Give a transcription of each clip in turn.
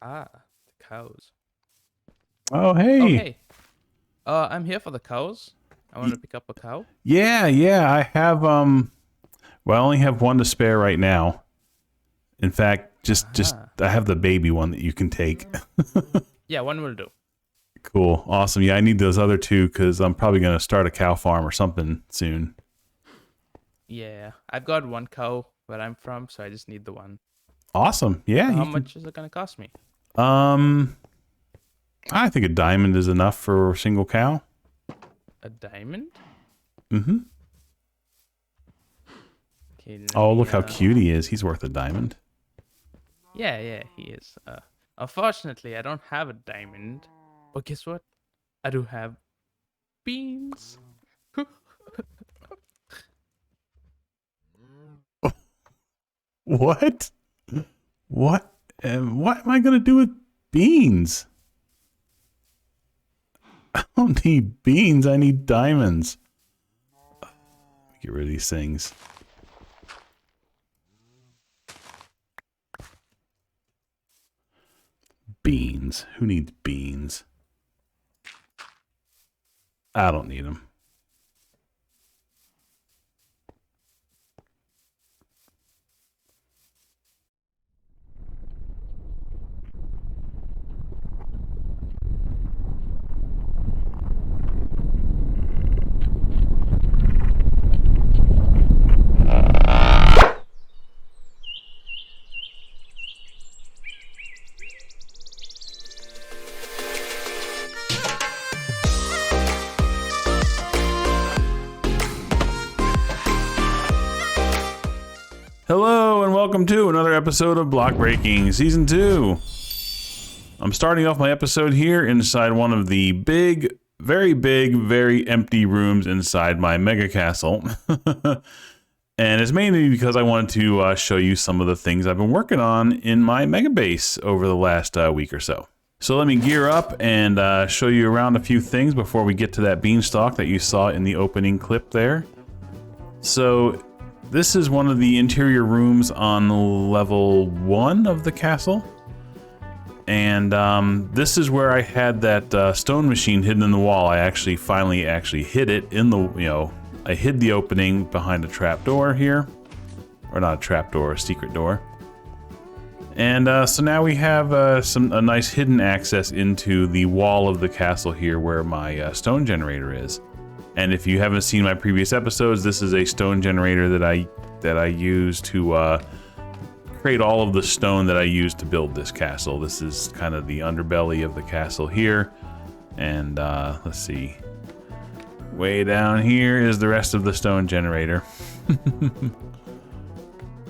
Ah, the cows. Oh, Oh, hey. hey. I'm here for the cows. I want to pick up a cow. Yeah, I have well, I only have one to spare right now. In fact, just Ah. I have the baby one that you can take. Yeah, one will do. Cool. Awesome. Yeah, I need those other two cuz I'm probably going to start a cow farm or something soon. Yeah, I've got one cow where I'm from, so I just need the one. Awesome. Yeah, So how you can much is it gonna cost me? um I think a diamond is enough for a single cow. A diamond? Mhm. Okay, let Oh, me. look how cute he is. He's worth a diamond. Yeah, he is. Unfortunately, I don't have a diamond, but guess what? I do have beans. What? What? What am I going to do with beans? I don't need beans. I need diamonds. Get rid of these things. Beans. Who needs beans? I don't need them. Hello and welcome to another episode of Block Breaking Season 2. I'm starting off my episode here inside one of the big, very empty rooms inside my mega castle. And it's mainly because I wanted to show you some of the things I've been working on in my mega base over the last week or so. So let me gear up and show you around a few things before we get to that beanstalk that you saw in the opening clip there. So this is one of the interior rooms on level 1 of the castle. And this is where I had that stone machine hidden in the wall. I finally hid it in the, I hid the opening behind a trap door here. Or not a trap door, a secret door. And so now we have a nice hidden access into the wall of the castle here where my stone generator is. And if you haven't seen my previous episodes, this is a stone generator that I use to create all of the stone that I use to build this castle. This is kind of the underbelly of the castle here. And let's see. Way down here is the rest of the stone generator.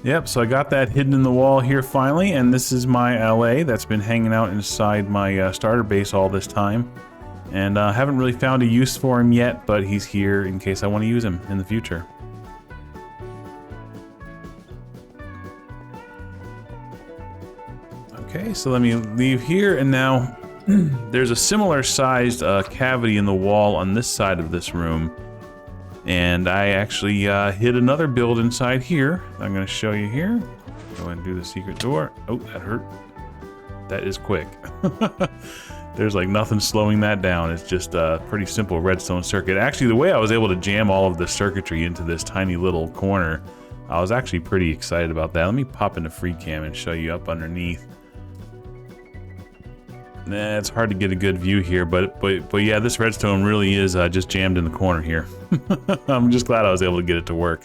Yep, so I got that hidden in the wall here finally, and this is my LA that's been hanging out inside my starter base all this time. And I haven't really found a use for him yet, but he's here in case I want to use him in the future. Okay, so let me leave here, and now there's a similar sized cavity in the wall on this side of this room. And I actually hid another build inside here. I'm going to show you here. Go ahead and do the secret door. Oh, that hurt. That is quick. There's like nothing slowing that down. It's just a pretty simple redstone circuit. Actually, the way I was able to jam all of the circuitry into this tiny little corner, I was actually pretty excited about that. Let me pop into free cam and show you up underneath. Nah, it's hard to get a good view here, but yeah, this redstone really is just jammed in the corner here. I'm just glad I was able to get it to work.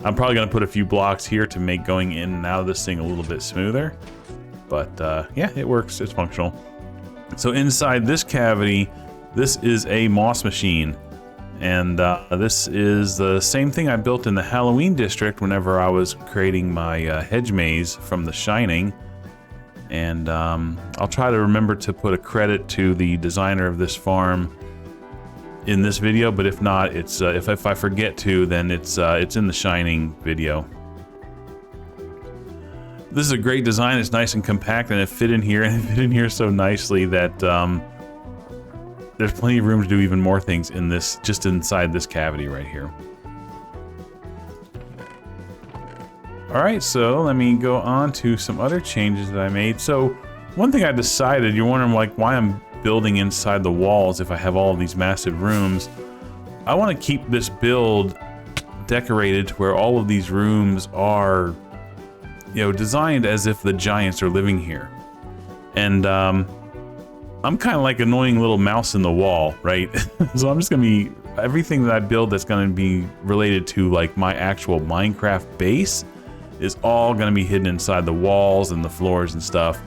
I'm probably going to put a few blocks here to make going in and out of this thing a little bit smoother. But yeah, it works. It's functional. So inside this cavity, this is a moss machine. And this is the same thing I built in the Halloween district whenever I was creating my hedge maze from The Shining. And I'll try to remember to put a credit to the designer of this farm in this video, but if not, it's if I forget to, then it's in the Shining video. This is a great design. It's nice and compact, and it fit in here, and it fit in here so nicely that there's plenty of room to do even more things in this, just inside this cavity right here. All right, so let me go on to some other changes that I made. So one thing I decided, you're wondering like why I'm building inside the walls if I have all of these massive rooms. I want to keep this build decorated to where all of these rooms are, you know, designed as if the giants are living here. And I'm kind of like annoying little mouse in the wall, right? So I'm just gonna be, everything that I build that's gonna be related to like my actual Minecraft base is all gonna be hidden inside the walls and the floors and stuff.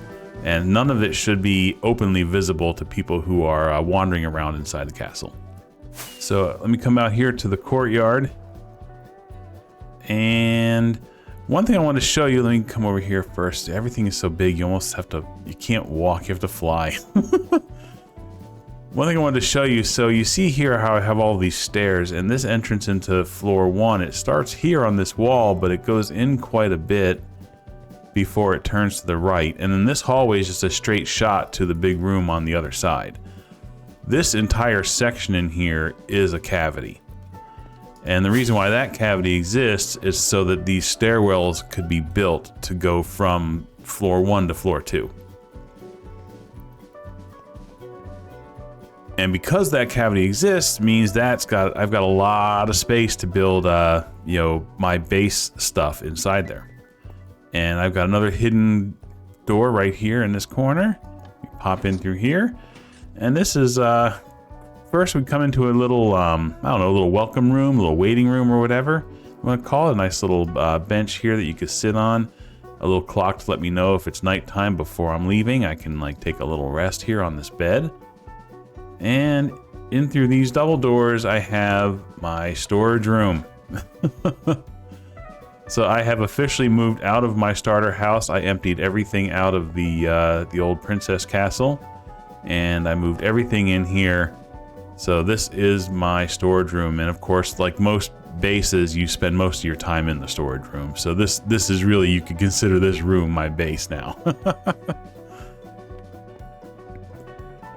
And none of it should be openly visible to people who are wandering around inside the castle. So let me come out here to the courtyard. And one thing I want to show you, let me come over here first. Everything is so big, you almost have to, you can't walk, you have to fly. One thing I wanted to show you, so you see here how I have all these stairs, and this entrance into floor 1, it starts here on this wall, but it goes in quite a bit before it turns to the right. And then this hallway is just a straight shot to the big room on the other side. This entire section in here is a cavity. And the reason why that cavity exists is so that these stairwells could be built to go from floor 1 to floor 2. And because that cavity exists means I've got a lot of space to build you know, my base stuff inside there. And I've got another hidden door right here in this corner. You pop in through here. And this is first, we come into a little, I don't know, a little welcome room, a little waiting room or whatever you want to call it. A nice little bench here that you could sit on. A little clock to let me know if it's nighttime before I'm leaving. I can like take a little rest here on this bed. And in through these double doors, I have my storage room. So I have officially moved out of my starter house. I emptied everything out of the old princess castle, and I moved everything in here. So this is my storage room, and of course, like most bases, you spend most of your time in the storage room. So this is really, you could consider this room my base now.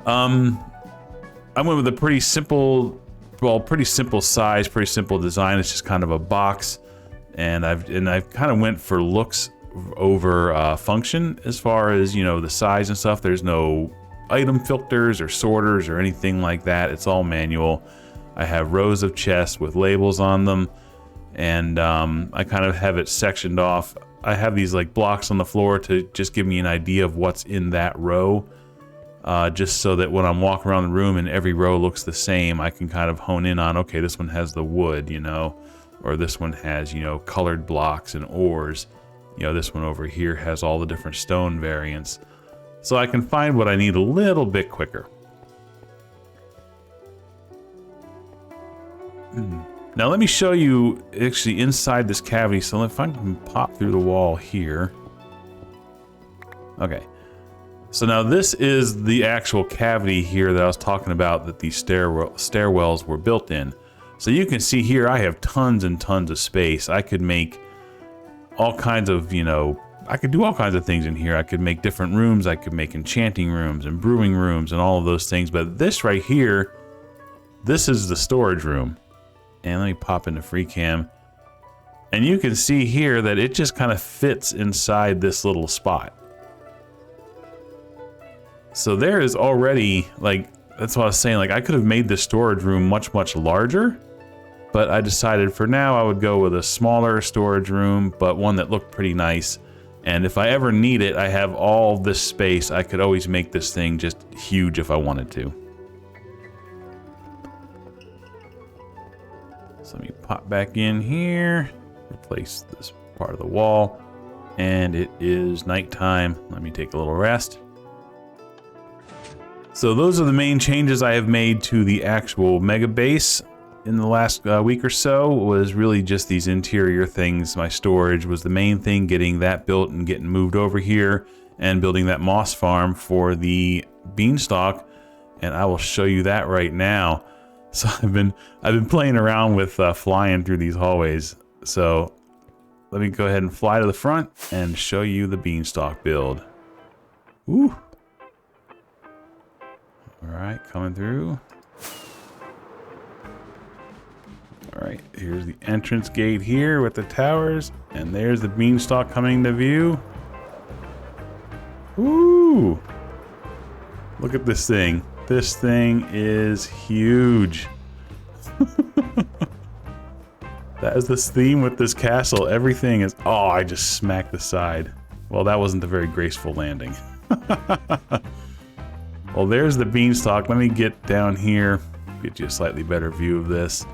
I went with a pretty simple, well, pretty simple size, pretty simple design. It's just kind of a box, and I've kind of went for looks over function as far as, you know, the size and stuff. There's no item filters or sorters or anything like that. It's all manual. I have rows of chests with labels on them, and I kind of have it sectioned off. I have these like blocks on the floor to just give me an idea of what's in that row, just so that when I'm walking around the room and every row looks the same, I can kind of hone in on, okay, this one has the wood, you know, or this one has, you know, colored blocks and ores. You know, this one over here has all the different stone variants. So I can find what I need a little bit quicker. Now let me show you actually inside this cavity. So if I can pop through the wall here. Okay. So now this is the actual cavity here that I was talking about that these stairwells were built in. So you can see here I have tons and tons of space. I could make all kinds of, you know, I could do all kinds of things in here. I could make different rooms. I could make enchanting rooms and brewing rooms and all of those things. But this right here, this is the storage room. And let me pop into free cam. And you can see here that it just kind of fits inside this little spot. So there is already, like, that's what I was saying. Like, I could have made this storage room much, much larger. But I decided for now I would go with a smaller storage room, but one that looked pretty nice. And if I ever need it, I have all this space. I could always make this thing just huge if I wanted to. So let me pop back in here, replace this part of the wall, and it is nighttime. Let me take a little rest. So those are the main changes I have made to the actual mega base in the last week or so. Was really just these interior things. My storage was the main thing, getting that built and getting moved over here, and building that moss farm for the Beanstalk, and I will show you that right now. So I've been playing around with flying through these hallways. So let me go ahead and fly to the front and show you the Beanstalk build. Ooh. All right, coming through. All right, here's the entrance gate here with the towers, and there's the Beanstalk coming to view. Ooh! Look at this thing. This thing is huge. That is this theme with this castle. Everything is... Oh, I just smacked the side. Well, that wasn't a very graceful landing. Well, there's the beanstalk. Let me get down here. Get you a slightly better view of this.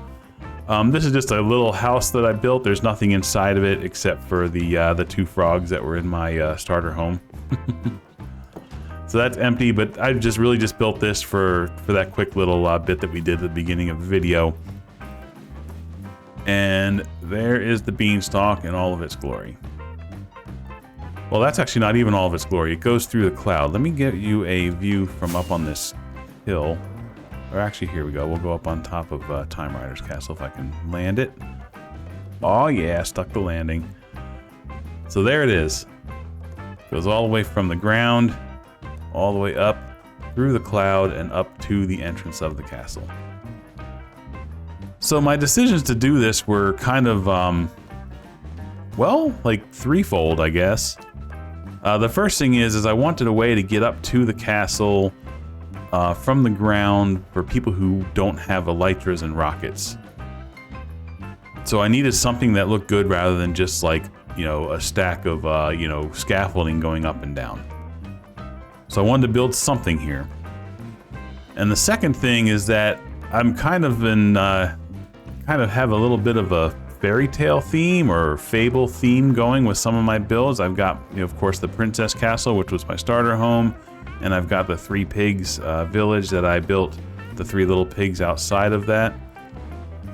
This is just a little house that I built. There's nothing inside of it except for the 2 frogs that were in my starter home. So that's empty, but I really just built this for that quick little bit that we did at the beginning of the video. And there is the beanstalk in all of its glory. Well, that's actually not even all of its glory. It goes through the cloud. Let me get you a view from up on this hill. Or actually, here we go. We'll go up on top of Time Rider's castle if I can land it. Oh yeah, stuck the landing. So there it is. Goes all the way from the ground, all the way up through the cloud and up to the entrance of the castle. So my decisions to do this were kind of, well, like threefold, I guess. The first thing is I wanted a way to get up to the castle from the ground for people who don't have elytras and rockets. So I needed something that looked good rather than just like, you know, a stack of, you know, scaffolding going up and down. So I wanted to build something here. And the second thing is that I'm kind of have a little bit of a fairy tale theme or fable theme going with some of my builds. I've got, you know, of course, the Princess Castle, which was my starter home, and I've got the 3 pigs village that I built, the 3 little pigs outside of that.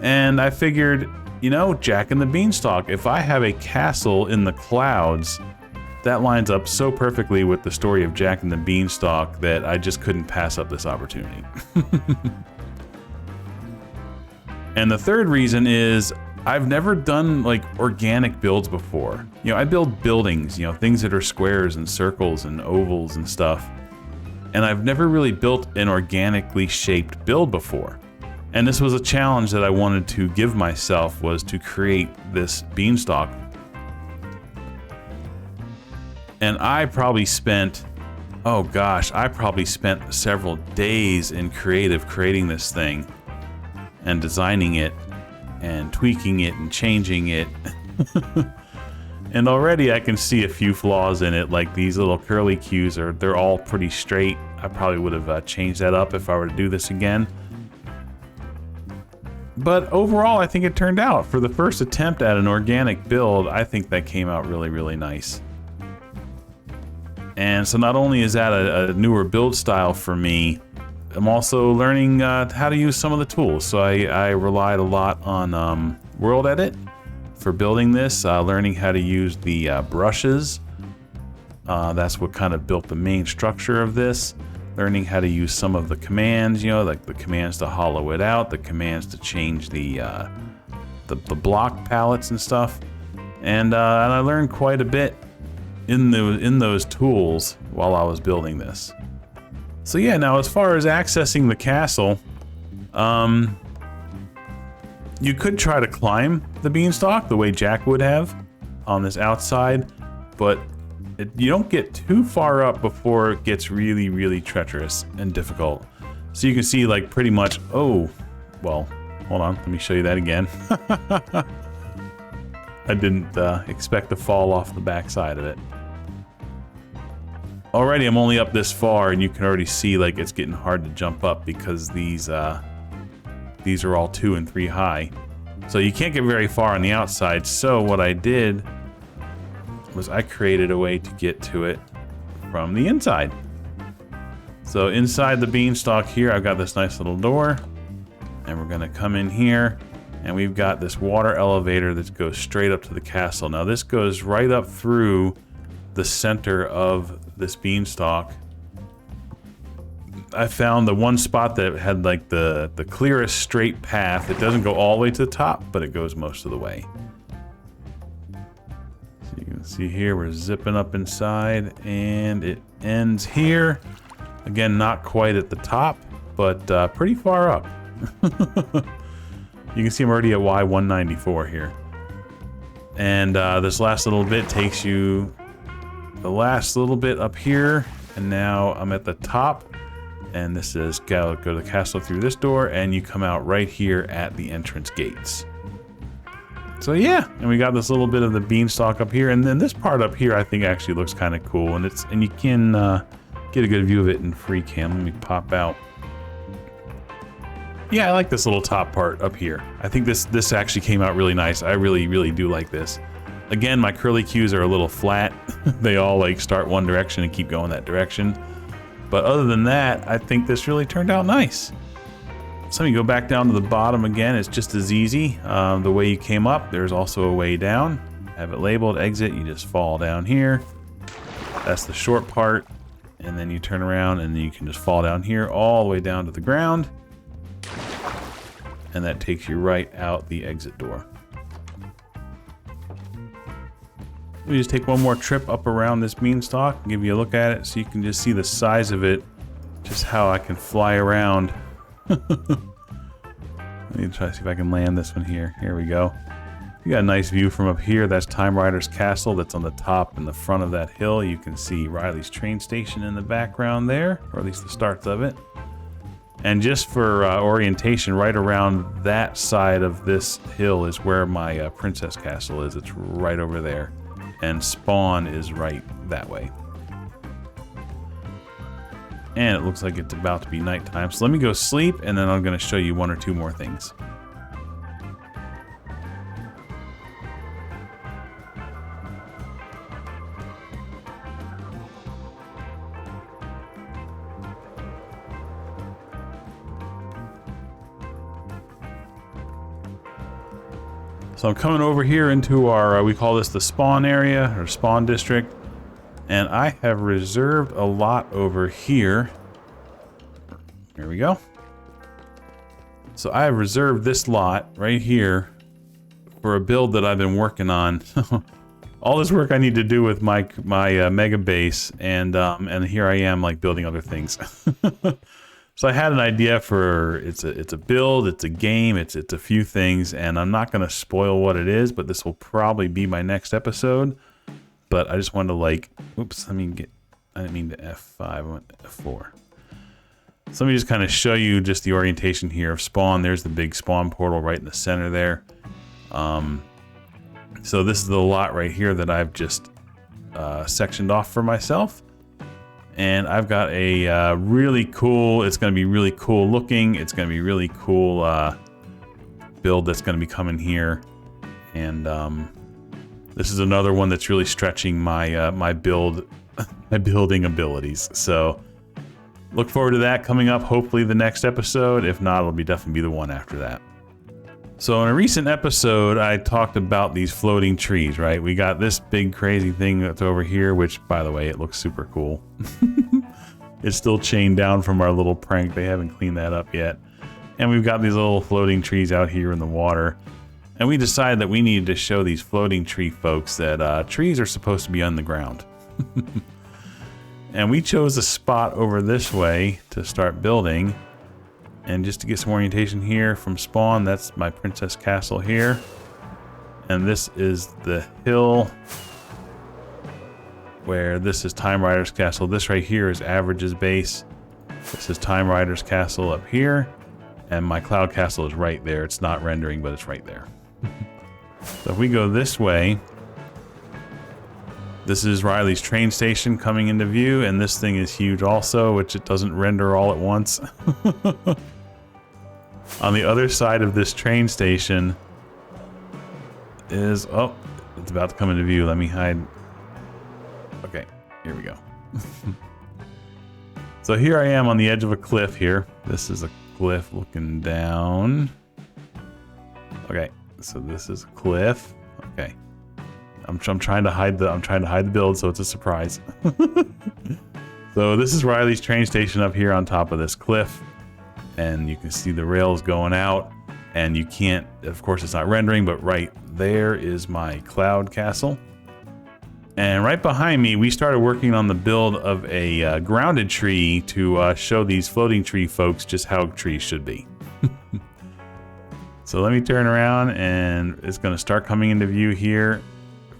And I figured, you know, Jack and the Beanstalk, if I have a castle in the clouds, that lines up so perfectly with the story of Jack and the Beanstalk that I just couldn't pass up this opportunity. And the third reason is I've never done like organic builds before. You know, I build buildings, you know, things that are squares and circles and ovals and stuff. And I've never really built an organically shaped build before. And this was a challenge that I wanted to give myself, was to create this beanstalk. And I probably spent, oh gosh, I probably spent several days in creating this thing and designing it and tweaking it and changing it. And already I can see a few flaws in it, like these little curly cues they're all pretty straight. I probably would have changed that up if I were to do this again. But overall, I think it turned out. For the first attempt at an organic build, I think that came out really, really nice. And so not only is that a newer build style for me, I'm also learning how to use some of the tools. So I relied a lot on World Edit for building this, learning how to use the brushes. That's what kind of built the main structure of this. Learning how to use some of the commands, you know, like the commands to hollow it out, the commands to change the block palettes and stuff. And I learned quite a bit in those tools while I was building this. So yeah, now as far as accessing the castle, you could try to climb the beanstalk the way Jack would have on this outside, but you don't get too far up before it gets really, really treacherous and difficult. So you can see like pretty much, oh, well, hold on, let me show you that again. I didn't expect to fall off the back side of it. Already I'm only up this far and you can already see like it's getting hard to jump up because these are all 2 and 3 high. So you can't get very far on the outside. So what I did was I created a way to get to it from the inside. So inside the beanstalk here, I've got this nice little door, and we're gonna come in here, and we've got this water elevator that goes straight up to the castle. Now this goes right up through the center of this beanstalk. I found the one spot that had like the clearest straight path. It doesn't go all the way to the top, but it goes most of the way. So you can see here we're zipping up inside and it ends here. Again, not quite at the top, but pretty far up. You can see I'm already at Y194 here. And this last little bit takes you the last little bit up here, and now I'm at the top. And this is go to the castle through this door, and you come out right here at the entrance gates. So yeah, and we got this little bit of the beanstalk up here, and then this part up here I think actually looks kind of cool, and you can get a good view of it in free cam. Let me pop out. Yeah, I like this little top part up here. I think this actually came out really nice. I really do like this. Again, my curly cues are a little flat. They all like start one direction and keep going that direction. But other than that, I think this really turned out nice. So you go back down to the bottom again. It's just as easy. The way you came up, there's also a way down. Have it labeled exit. You just fall down here. That's the short part. And then you turn around and then you can just fall down here all the way down to the ground. And that takes you right out the exit door. We just take one more trip up around this beanstalk and give you a look at it so you can just see the size of it, just how I can fly around. Let me try to see if I can land this one here. Here we go. You got a nice view from up here. That's Time Rider's Castle. That's on the top in the front of that hill. You can see Riley's train station in the background there, or at least the starts of it. And just for orientation, right around that side of this hill is where my Princess Castle is. It's right over there. And spawn is right that way. And it looks like it's about to be nighttime. So let me go sleep, and then I'm going to show you one or two more things. So I'm coming over here into our, we call this the spawn area, or spawn district. And I have reserved a lot over here. Here we go. So I have reserved this lot right here for a build that I've been working on. All this work I need to do with my megabase, and here I am like building other things. So I had an idea for it's a build, it's a game, it's a few things, and I'm not going to spoil what it is, but this will probably be my next episode. But I just wanted to like, oops, I didn't mean to F5, I went to F4. So let me just kind of show you just the orientation here of spawn. There's the big spawn portal right in the center there. So this is the lot right here that I've just sectioned off for myself. And I've got a really cool, it's going to be really cool looking. It's going to be really cool build that's going to be coming here. And this is another one that's really stretching my my building abilities. So look forward to that coming up, hopefully the next episode. If not, it'll definitely be the one after that. So in a recent episode, I talked about these floating trees, right? We got this big crazy thing that's over here, which, by the way, it looks super cool. It's still chained down from our little prank. They haven't cleaned that up yet. And we've got these little floating trees out here in the water. And we decided that we needed to show these floating tree folks that trees are supposed to be on the ground. And we chose a spot over this way to start building. And just to get some orientation here from spawn, that's my Princess Castle here. And this is the hill where this is Time Rider's Castle. This right here is Average's base. This is Time Rider's Castle up here. And my Cloud Castle is right there. It's not rendering, but it's right there. So if we go this way, this is Riley's train station coming into view. And this thing is huge also, which it doesn't render all at once. On the other side of this train station is, oh, it's about to come into view. Let me hide. Okay, here we go. So here I am on the edge of a cliff here. This is a cliff looking down. Okay, so this is a cliff. Okay, I'm trying to hide the build, so it's a surprise. So this is Riley's train station up here on top of this cliff. And you can see the rails going out, and you can't, of course it's not rendering, but right there is my Cloud Castle. And right behind me, we started working on the build of a grounded tree to show these floating tree folks just how trees should be. So let me turn around, and it's going to start coming into view here.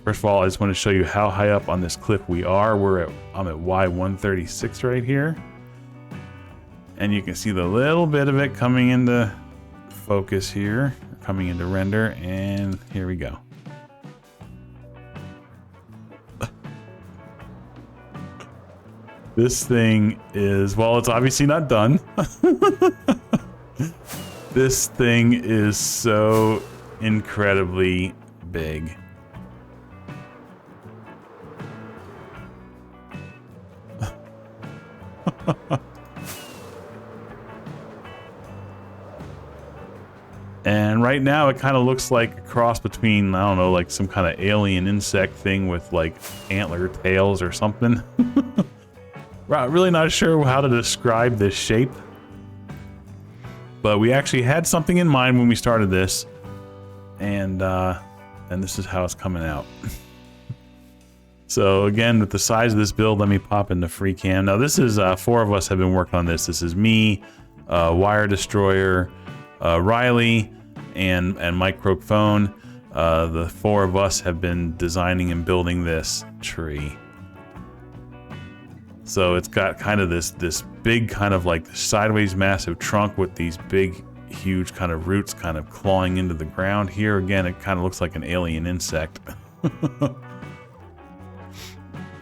First of all, I just want to show you how high up on this cliff we are. I'm at Y136 right here. And you can see the little bit of it coming into focus here, coming into render, and here we go. This thing is, well, it's obviously not done. This thing is so incredibly big. And right now it kind of looks like a cross between, I don't know, like some kind of alien insect thing with like antler tails or something. Really not sure how to describe this shape. But we actually had something in mind when we started this. And this is how it's coming out. So again, with the size of this build, let me pop in the free cam. Now this is, 4 of us have been working on this. This is me, Wire Destroyer, Riley, and Microphone. The 4 of us have been designing and building this tree. So it's got kind of this big kind of like sideways massive trunk with these big, huge kind of roots kind of clawing into the ground. Here again, it kind of looks like an alien insect.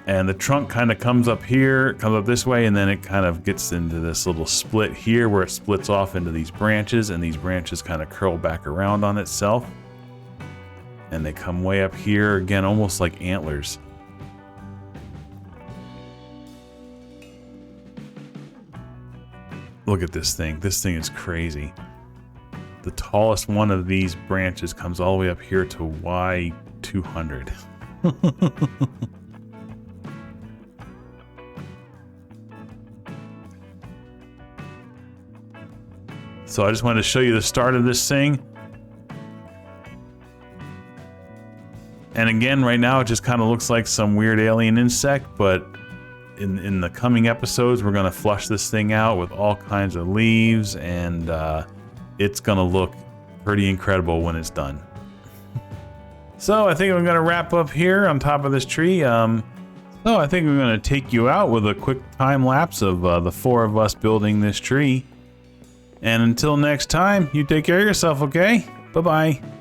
And the trunk kind of comes up here, comes up this way, and then it kind of gets into this little split here where it splits off into these branches, and these branches kind of curl back around on itself. And they come way up here, again, almost like antlers. Look at this thing. This thing is crazy. The tallest one of these branches comes all the way up here to Y200. So I just wanted to show you the start of this thing. And again, right now it just kind of looks like some weird alien insect, but in the coming episodes, we're going to flush this thing out with all kinds of leaves, and it's going to look pretty incredible when it's done. So I think I'm going to wrap up here on top of this tree. So I think we're going to take you out with a quick time lapse of the 4 of us building this tree. And until next time, you take care of yourself, okay? Bye-bye.